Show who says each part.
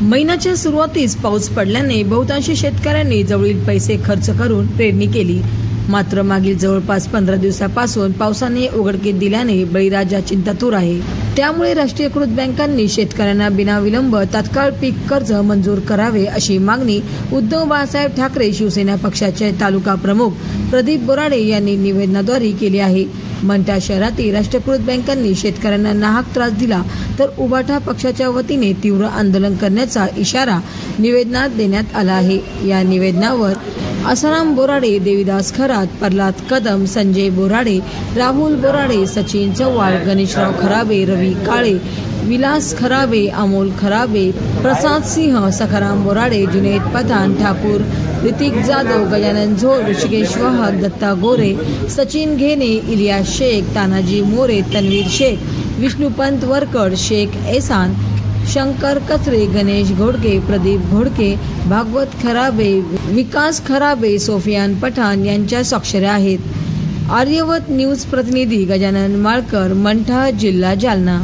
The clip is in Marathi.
Speaker 1: महिन्याच्या सुरुवातीस पाऊस पडल्याने बहुतांश शेतकऱ्यांनी जवळील पैसे खर्च करून पेरणी केली। मात्र मागील जवळपास 15 दिवसापासून पावसाने उघडकीस दिल्याने बळीराजा चिंतातूर आहे। त्यामुळे राष्ट्रीयकृत बँकांनी शेतकऱ्यांना बिनाविलंब तात्काळ पीक कर्ज मंजूर करावे अशी मागणी उद्धव बाळासाहेब ठाकरे शिवसेना पक्षाचे तालुका प्रमुख प्रदीप बोराडे यांनी निवेदनाद्वारे केली आहे। मंठा शहरातील राष्ट्रीयकृत बँकांनी शेतकऱ्यांना नाहक त्रास दिला तर उबाटा पक्षाच्या वतीने तीव्र आंदोलन करण्याचा इशारा निवेदनात देण्यात आला आहे। या निवेदनावर आसाराम बोराडे, देवीदास खरात, प्रल्हाद कदम, संजय बोराडे, राहुल बोराडे, सचिन चव्हाण, गणेशराव खराबे, रवी काळे, विलास खराबे, अमोल खराबे, प्रसाद सिंह, सखाराम बोराडे, जुनेद पठाण, ठाकूर, ऋतिक जाधव, गजानन झोड, ऋषिकेश वाहक, दत्ता गोरे, सचिन घेने, इलियास शेख, तानाजी मोरे, तन्वीर शेख, विष्णुपंत वरकड, शेख एहसान, शंकर कचरे, गणेश घोडके, प्रदीप घोडके, भागवत खराबे, विकास खराबे, सोफियान पठाण यांच्या स्वाक्षऱ्या आहेत। आर्यवत न्यूज प्रतिनिधी गजानन माळकर, मंठा, जिल्हा जालना।